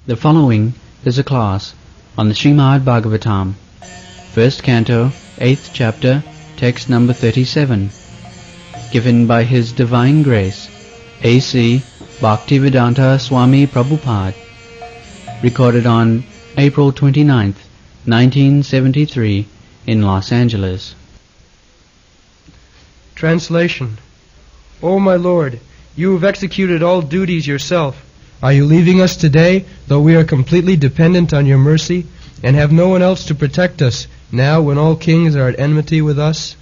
The following is a class on the Srimad Bhagavatam, first canto, 8th chapter, text number 37, given by His Divine Grace, A.C. Bhaktivedanta Swami Prabhupada, recorded on April 29th, 1973, in Los Angeles. Translation. O my Lord, you have executed all duties yourself. Are you leaving us today, though we are completely dependent on your mercy, and have no one else to protect us, now when all kings are at enmity with us?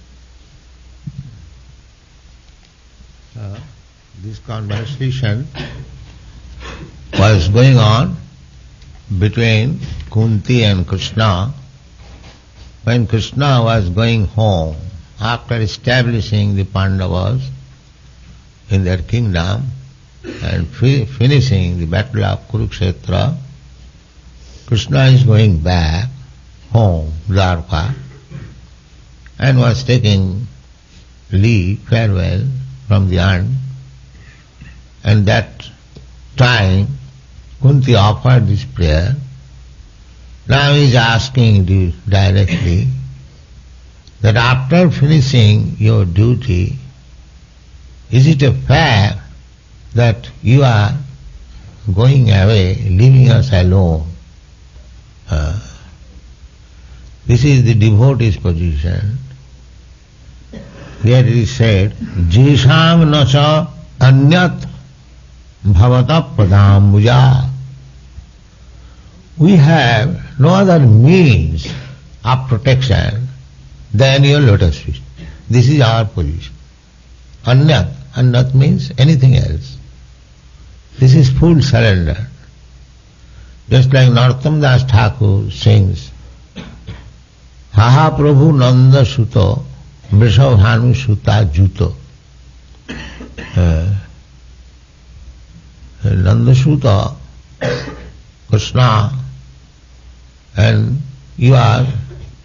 This conversation was going on between Kunti and Krishna when Krishna was going home after establishing the Pandavas in their kingdom and finishing the battle of Kurukshetra. Krishna is going back home, Dwarka, and was taking leave, farewell from the aunt. And that time Kunti offered this prayer. Now he is asking directly that after finishing your duty, is it a fact that you are going away, leaving us alone? This is the devotee's position. Here it is said, Jisham nacha anyat bhavata pradambuja. We have no other means of protection than your lotus feet. This is our position. Anyat. Anyat means anything else. This is full surrender. Just like Narottam Das Thakur sings, Haha Prabhu Nanda Suto Vrishabhanu Suta Juto. Nanda Suta, Krishna, and you are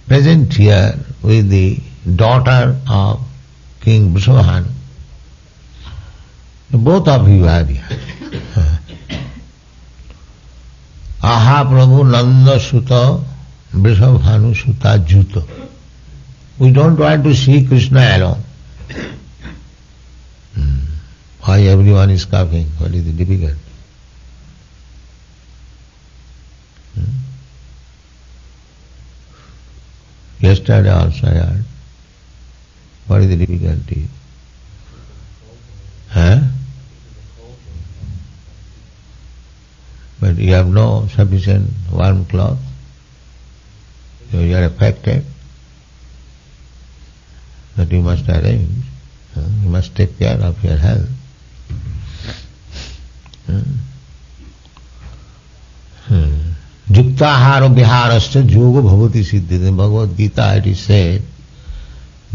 present here with the daughter of King Vrishabhanu. Both of you are here. Aha Prabhu Nanda Suta Vrishabhanu Suta Juto. We don't want to see Krishna alone. Why everyone is coughing? What is the difficulty? Yesterday also I heard. What is the difficulty? But you have no sufficient warm cloth, so you are affected, that you must arrange. You must take care of your health. Juktahara viharascha yoga bhavati siddhite. In Bhagavad Gita it is said,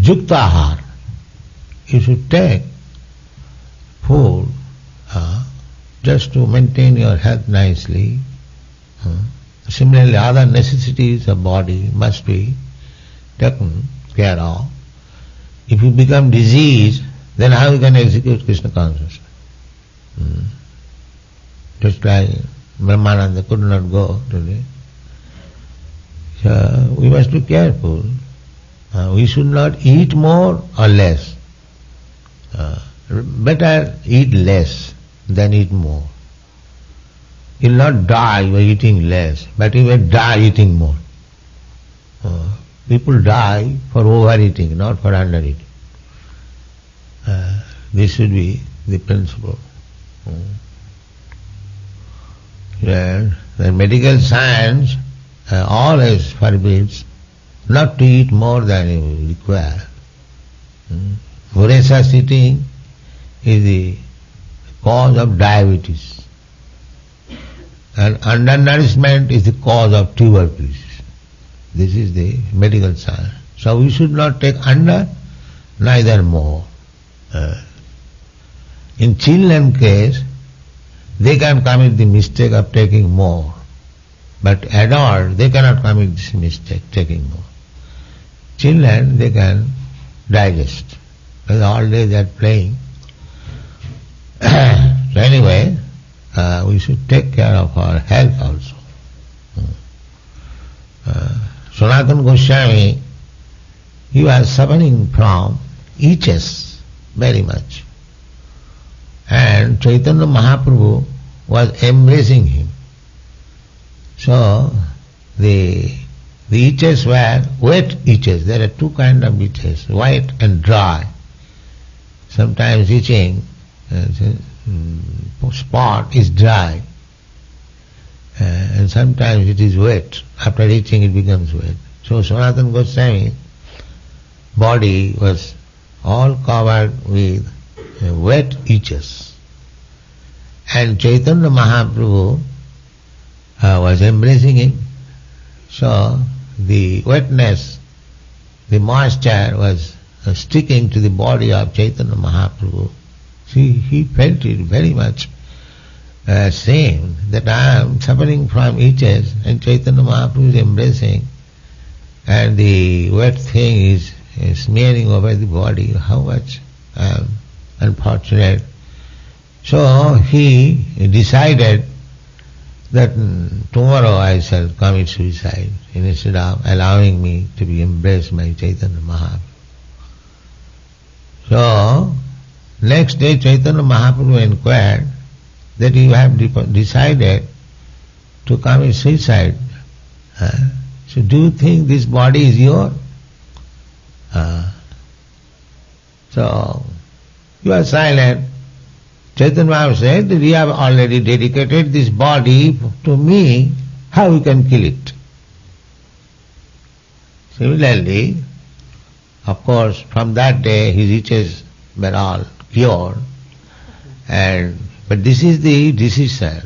Juktahar, you should take food just to maintain your health nicely. Similarly, other necessities of body must be taken care of. If you become diseased, then how you can execute Krishna consciousness? Just like Brahmananda could not go today. So we must be careful. We should not eat more or less. Better eat less than eat more. You will not die by eating less, but you will die eating more. People die for overeating, not for undereating. This should be the principle. The medical science always forbids not to eat more than you require. Voracious eating is the cause of diabetes, and undernourishment is the cause of tuberculosis. This is the medical science. So we should not take under, neither more. In children case, they can commit the mistake of taking more, but adults, they cannot commit this mistake, taking more. Children, they can digest, because all day they are playing. So anyway, we should take care of our health also. Sanatana Goswami, he was suffering from itches very much. And Chaitanya Mahaprabhu was embracing him. So the itches were wet itches. There are two kinds of itches, wet and dry. Sometimes itching spot is dry, and sometimes it is wet. After itching it becomes wet. So Sanatana Goswami body was all covered with wet itches. And Chaitanya Mahaprabhu was embracing him. So the wetness, the moisture was sticking to the body of Chaitanya Mahaprabhu. See, he felt it very much, saying that I am suffering from itches and Chaitanya Mahaprabhu is embracing and the wet thing is smearing over the body. How much unfortunate. So he decided that tomorrow I shall commit suicide instead of allowing me to be embraced by Chaitanya Mahaprabhu. So next day Chaitanya Mahaprabhu inquired that you have decided to commit suicide. So do you think this body is yours? So you are silent. Chaitanya Mahaprabhu said that you have already dedicated this body to me, how you can kill it? Similarly, of course, from that day his itches were all cured. But this is the decision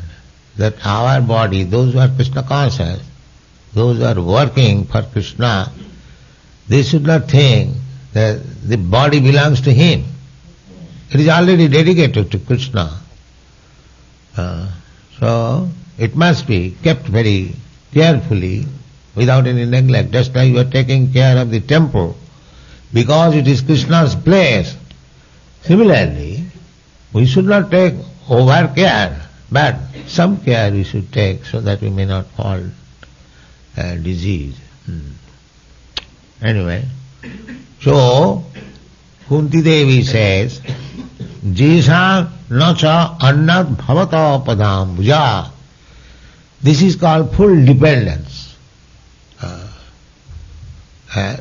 that our body, those who are Krishna conscious, those who are working for Krishna, they should not think that the body belongs to him. It is already dedicated to Krishna. So it must be kept very carefully without any neglect, just like you are taking care of the temple because it is Krishna's place. Similarly, we should not take over care, but some care we should take so that we may not fall disease. Anyway, so Kunti Devi says, Jisa nacha annat bhavata padam bhuja. This is called full dependence.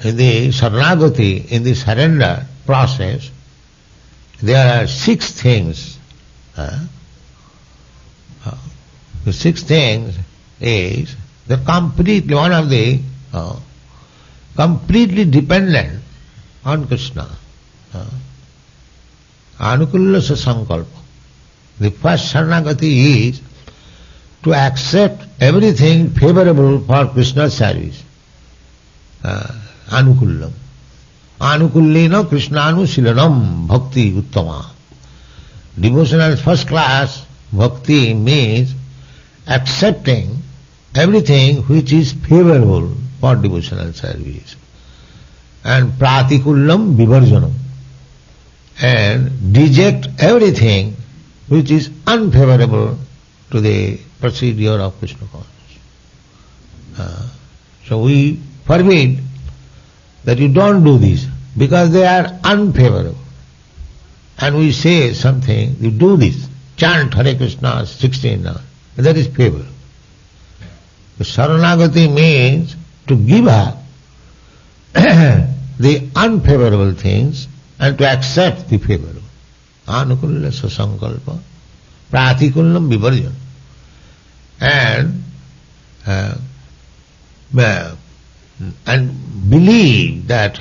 In the Saranagati, in the surrender process, there are 6 things. The 6 things is that completely, one of the completely dependent on Krishna. Anukulla sankalpa. The first Saranagati is to accept everything favorable for Krishna's service. Anukullam. Anukullena Krishnanu bhakti uttama. Devotional first class bhakti means accepting everything which is favorable for devotional service. And pratikullam vivarjanam. And reject everything which is unfavorable to the procedure of Krishna consciousness. So we forbid that you don't do this because they are unfavorable. And we say something, you do this, chant Hare Krishna 16 hours, that is favorable. The Saranagati means to give up the unfavorable things and to accept the favorable. Anukulla sasankalpa, pratikullam vivarjan. And believe that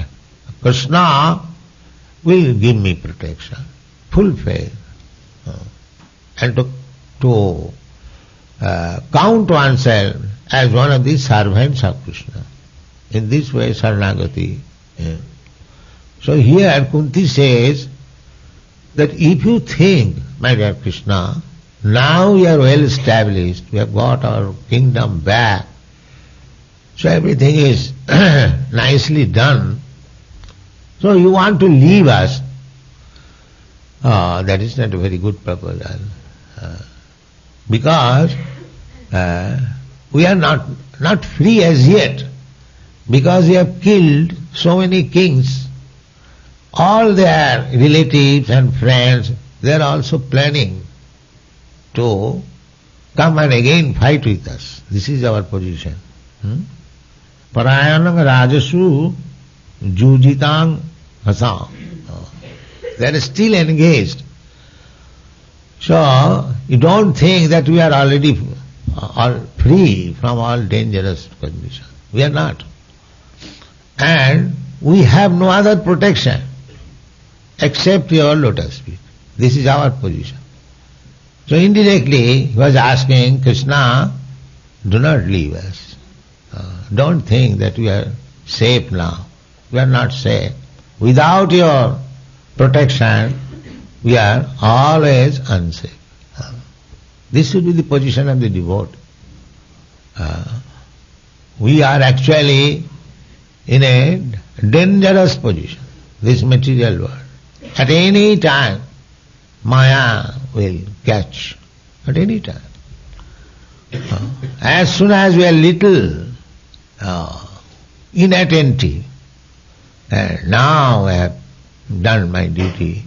Krishna will give me protection, full faith, and to count oneself as one of the servants of Krishna. In this way, Saranagati. So here Kunti says that if you think, my dear Krishna, now we are well established, we have got our kingdom back, so everything is nicely done, so you want to leave us, that is not a very good proposal. Because we are not free as yet. because you have killed so many kings, all their relatives and friends, they are also planning to come and again fight with us. This is our position. Parayanang rajasu jujitang hasam. They are still engaged. So, you don't think that we are already all free from all dangerous conditions. We are not. And we have no other protection except your lotus feet. This is our position. So indirectly he was asking Krishna, do not leave us. Don't think that we are safe now. We are not safe. Without your protection, we are always unsafe. This should be the position of the devotee. We are actually in a dangerous position, this material world. At any time, Maya will catch. At any time. As soon as we are little inattentive, and now I have done my duty,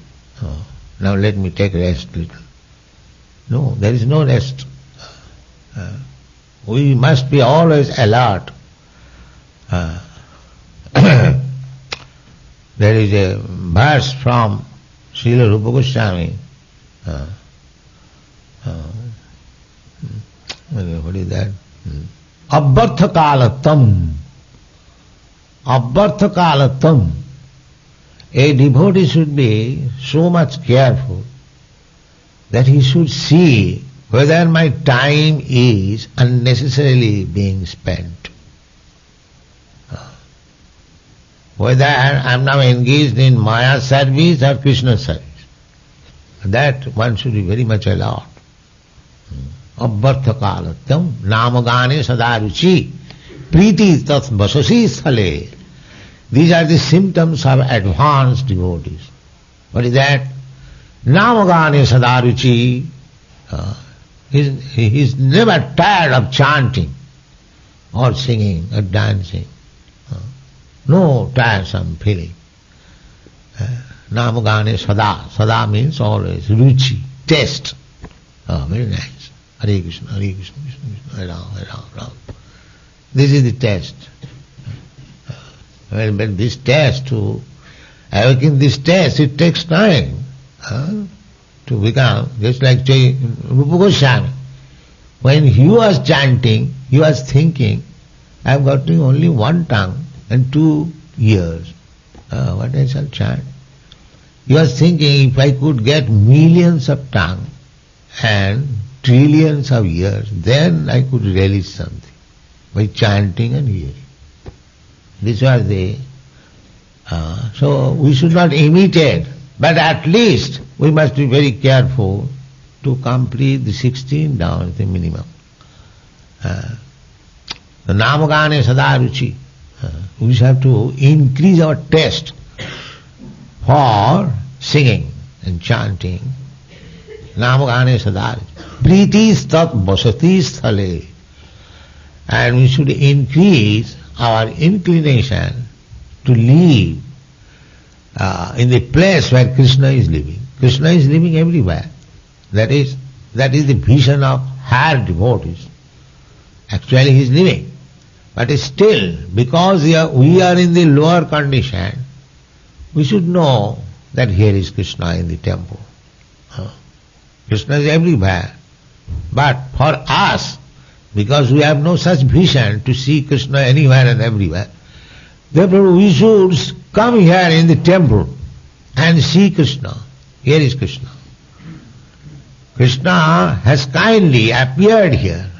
now let me take rest little. No, there is no rest. We must be always alert. There is a verse from Srila Rupa Goswami. What is that? Abbartha kalatam. Abbartha kalatam. A devotee should be so much careful that he should see whether my time is unnecessarily being spent. Whether I am now engaged in Maya service or Krishna service. That one should be very much alert. Abbartha kalatam namagane sadaruchi priti tat vasasi sthale. These are the symptoms of advanced devotees. What is that? Namagane sadaruchi. He is never tired of chanting or singing or dancing. No tiresome feeling. Namagane sada. Sada means always. Ruchi, taste. Very nice. Hare Krishna, Hare Krishna, Krishna Krishna, Hare Ram, Hare Ram, Ram. This is the taste. But this taste, to awaken this taste, it takes time to become, just like Rupa Goswami. When he was chanting, he was thinking, I have got only one tongue and 2 ears. What I shall chant? He was thinking, if I could get millions of tongues and trillions of ears, then I could relish something by chanting and hearing. This was the... so we should not imitate, but at least we must be very careful to complete the 16 down, the minimum. The namagane sadaruchi. We have to increase our taste for singing and chanting. Namagane sadaruchi. Priti stat vasati sthale. And we should increase our inclination to live in the place where Krishna is living. Krishna is living everywhere. That is the vision of higher devotees. Actually he is living. But still, because we are in the lower condition, we should know that here is Krishna in the temple. Krishna is everywhere. But for us, because we have no such vision to see Krishna anywhere and everywhere, therefore we should come here in the temple and see Krishna. Here is Krishna. Krishna has kindly appeared here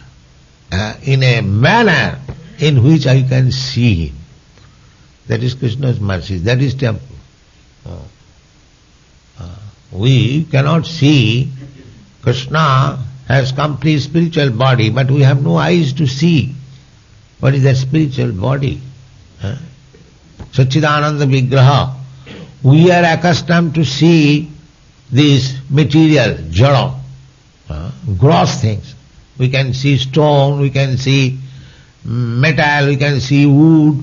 in a manner in which I can see him. That is Krishna's mercy. That is temple. We cannot see Krishna has complete spiritual body, but we have no eyes to see what is that spiritual body. Satchidananda Vigraha. We are accustomed to see this material, jada, gross things. We can see stone, we can see metal, we can see wood,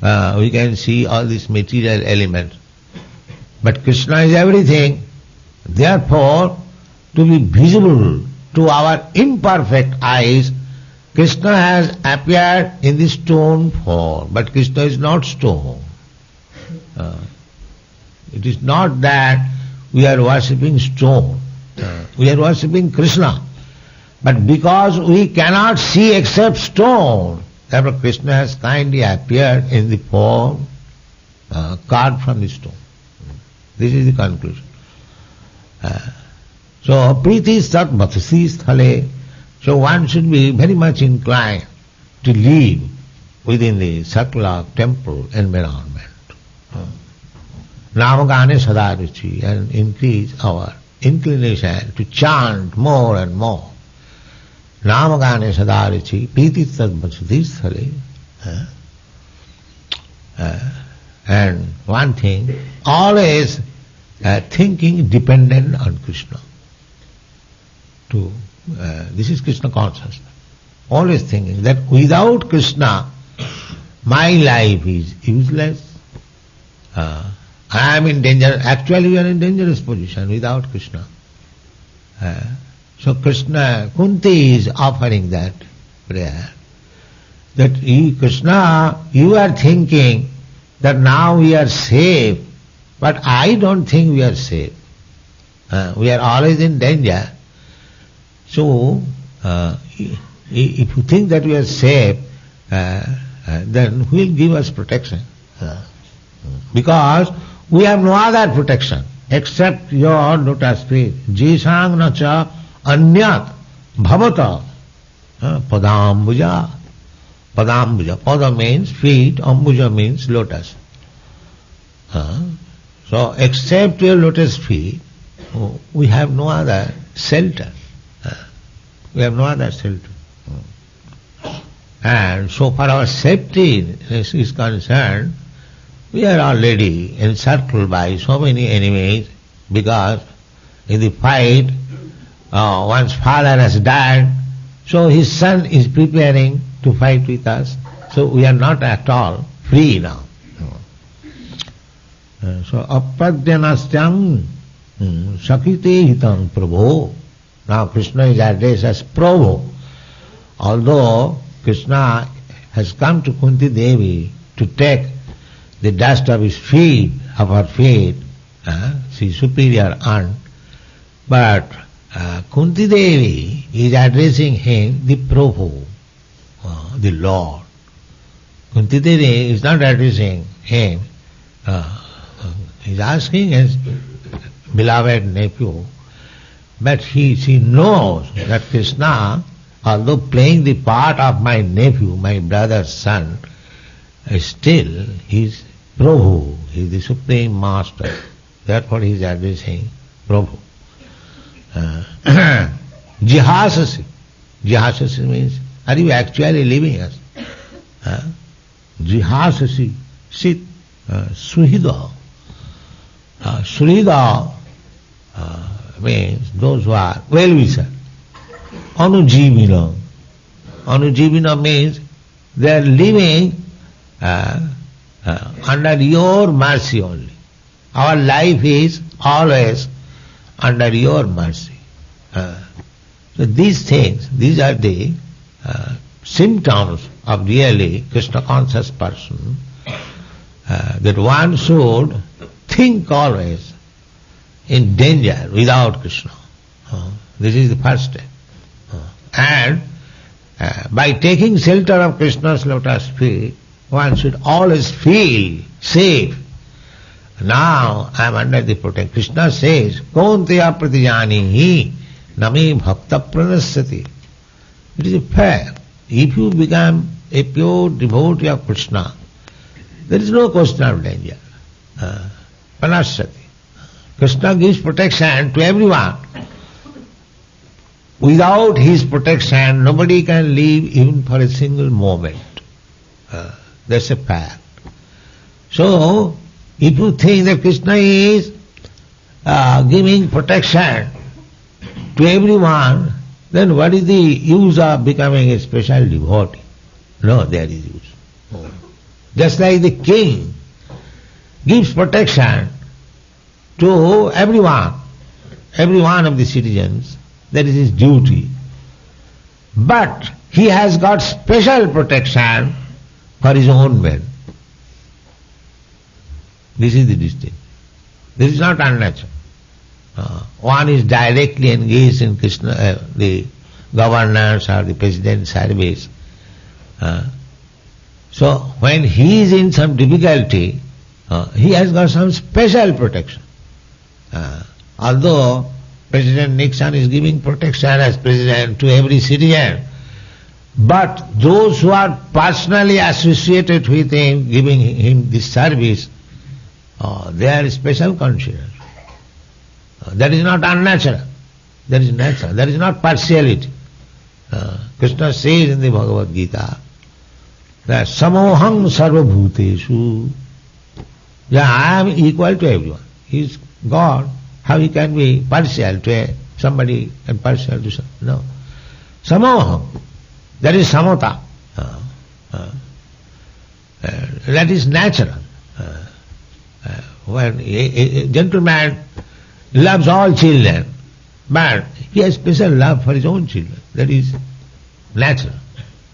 we can see all these material elements. But Krishna is everything. Therefore, to be visible to our imperfect eyes, Krishna has appeared in the stone form. But Krishna is not stone. It is not that we are worshipping stone. We are worshipping Krishna. But because we cannot see except stone, therefore Krishna has kindly appeared in the form carved from the stone. This is the conclusion. So, priti sat bhatasi sthale. So one should be very much inclined to live within the circle of temple environment. Namagane sadaruchi, and increase our inclination to chant more and more. Namagane sadaruchi, priti sat bhatasi sthale. And one thing, always thinking dependent on Krishna. This is Krishna consciousness. Always thinking that without Krishna, my life is useless. I am in danger. Actually, we are in dangerous position without Krishna. So Krishna, Kunti is offering that prayer. That Krishna, you are thinking that now we are safe, but I don't think we are safe. We are always in danger. So, if you think that we are safe, then who will give us protection? Because we have no other protection except your lotus feet. Jisang nacha anyat bhavata padambuja. Padambuja. Pada means feet, ambuja means lotus. So, except your lotus feet, we have no other shelter. We have no other shelter. And so far our safety is concerned, we are already encircled by so many enemies, because in the fight, one's father has died, so his son is preparing to fight with us. So we are not at all free now. So apradyanastyam sakite hitam prabho. Now Krishna is addressed as Prabhu. Although Krishna has come to Kunti Devi to take the dust of his feet, of her feet, she is superior aunt, but Kunti Devi is addressing him the Prabhu, the Lord. Kunti Devi is not addressing him, he is asking his beloved nephew, but she knows that Krishna, although playing the part of my nephew, my brother's son, still he is Prabhu, he is the Supreme Master. Therefore he is addressing Prabhu. Jihasasi. Jihasasi means, are you actually leaving us? Jihasasi, sit, suhida. Suhida means those who are well-wisher. Anujivina. Anujivina means they are living under your mercy only. Our life is always under your mercy. So these things, these are the symptoms of really Krishna conscious person, that one should think always in danger without Krishna. This is the first step. And by taking shelter of Krishna's lotus feet, one should always feel safe. Now I am under the protection. Krishna says, Kaunteya pratijanihi nami bhakta pranasyati. It is a fact. If you become a pure devotee of Krishna, there is no question of danger. Pranasyati. Krishna gives protection to everyone. Without his protection, nobody can live even for a single moment. That's a fact. So, if you think that Krishna is giving protection to everyone, then what is the use of becoming a special devotee? No, there is use. Just like the king gives protection to every one of the citizens, that is his duty. But he has got special protection for his own men. This is the distinction. This is not unnatural. One is directly engaged in Krishna, the governance or the president's service. So when he is in some difficulty, he has got some special protection. Although President Nixon is giving protection as president to every citizen, but those who are personally associated with him, giving him this service, they are special considered. That is not unnatural. That is natural. That is not partiality. Krishna says in the Bhagavad Gita that samoham sarva bhuteshu. Yeah, I am equal to everyone. He is God. How he can be partial to somebody and partial to somebody? No. Samoham. That is samata. That is natural. When a gentleman loves all children, but he has special love for his own children. That is natural.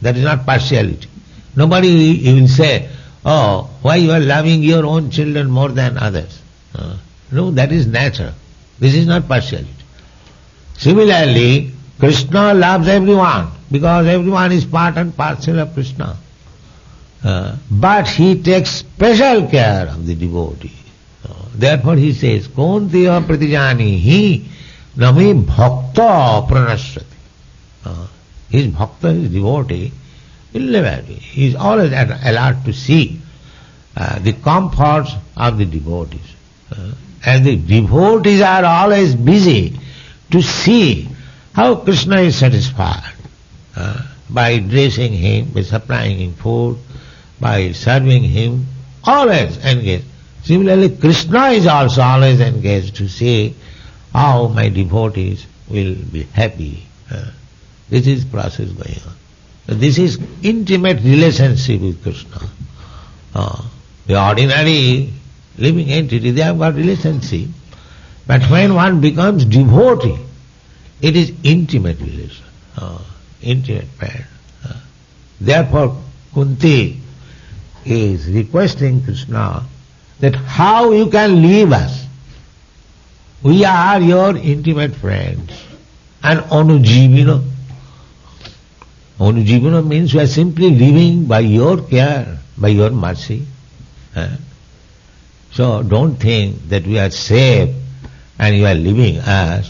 That is not partiality. Nobody will say, oh, why you are loving your own children more than others? No, that is natural. This is not partiality. Similarly, Krishna loves everyone because everyone is part and parcel of Krishna. But he takes special care of the devotee. Therefore he says, Kontiya pratijani hi nami bhakta pranashrati. His bhakta, his devotee, will never be. He is always alert to see the comforts of the devotees. And the devotees are always busy to see how Krishna is satisfied by dressing him, by supplying him food, by serving him, always engaged. Similarly, Krishna is also always engaged to see how my devotees will be happy. This is process going on. So this is intimate relationship with Krishna. The ordinary living entity, they have got relationship. But when one becomes devotee, it is intimate relation, intimate friend. Therefore, Kunti is requesting Krishna that how you can leave us. We are your intimate friends. And Anujivina. Anujivina means we are simply living by your care, by your mercy. So don't think that we are safe and you are leaving us.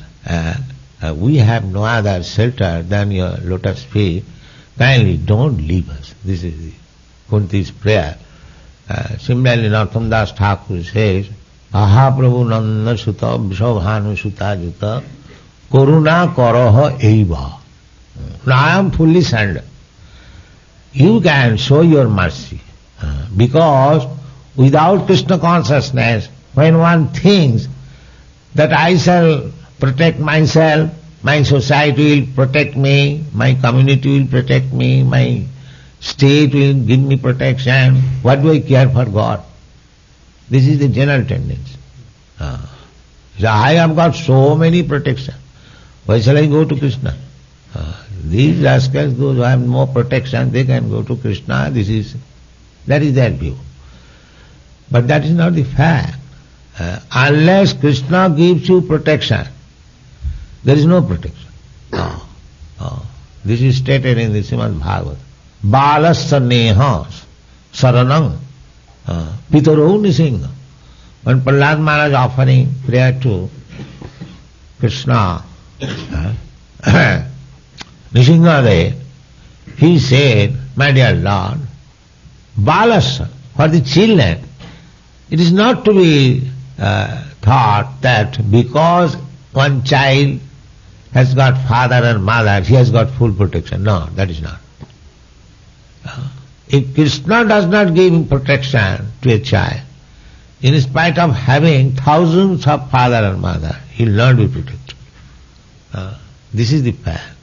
We have no other shelter than your lotus feet. Kindly don't leave us. This is Kunti's prayer. Similarly, Narottam Das Thakur says, Aha Prabhu Nanda Sutta Vishabhanu Sutta Juta Karuna Karaha Eva. Now I am fully surrendered. You can show your mercy because without Krishna consciousness, when one thinks that I shall protect myself, my society will protect me, my community will protect me, my state will give me protection, what do I care for God? This is the general tendency. So I have got so many protection. Why shall I go to Krishna? These rascals, those who have no protection, they can go to Krishna. That is their view. But that is not the fact. Unless Krishna gives you protection, there is no protection. This is stated in the Srimad Bhagavatam. Balasya neha saranam pitaro nisingha. When Prahlad Maharaj offering prayer to Krishna, Nisingha, he said, my dear Lord, Balasya, for the children, it is not to be thought that because one child has got father and mother, he has got full protection. No, that is not. If Krishna does not give protection to a child, in spite of having thousands of father and mother, he will not be protected. This is the fact.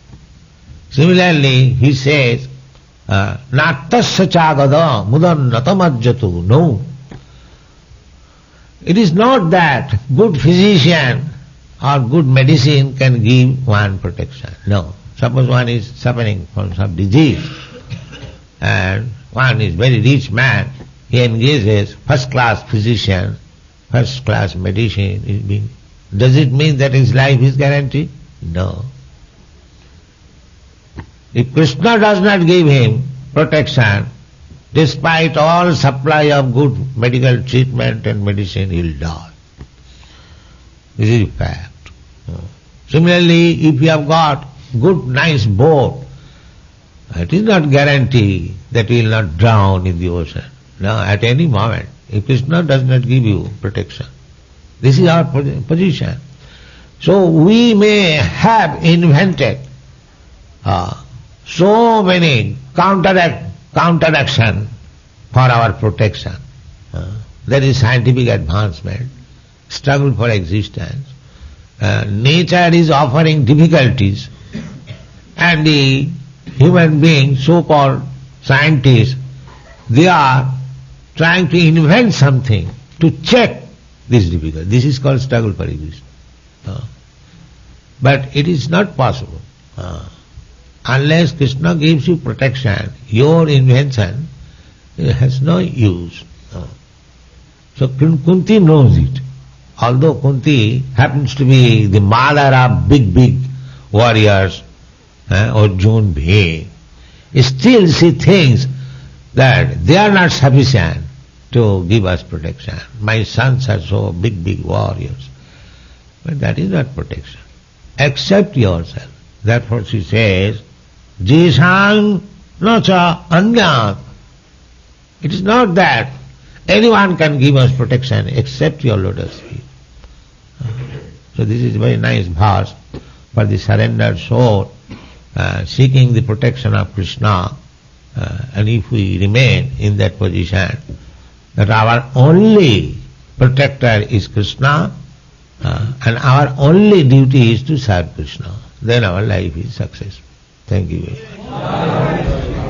Similarly, he says, Nattasya chagada mudannatamajjatu. No. It is not that good physician or good medicine can give one protection. No. Suppose one is suffering from some disease and one is very rich man, he engages first-class physician, first-class medicine. Does it mean that his life is guaranteed? No. If Krishna does not give him protection, despite all supply of good medical treatment and medicine, he will die. This is a fact. Similarly, if you have got good, nice boat, it is not guarantee that you will not drown in the ocean. No, at any moment, if Krishna does not give you protection. This is our position. So we may have invented so many counteraction for our protection. That is scientific advancement, struggle for existence. Nature is offering difficulties, and the human beings, so-called scientists, they are trying to invent something to check this difficulty. This is called struggle for existence. But it is not possible. Unless Krishna gives you protection, your invention has no use. So Kunti knows it. Although Kunti happens to be the mother of big warriors, Arjuna, Bhim, still she thinks that they are not sufficient to give us protection. My sons are so big warriors. But that is not protection. Accept yourself. Therefore she says, Jisang nacha anyat. It is not that anyone can give us protection except your lotus feet. So this is a very nice verse for the surrendered soul seeking the protection of Krishna. And if we remain in that position, that our only protector is Krishna, and our only duty is to serve Krishna, then our life is successful. Thank you very much.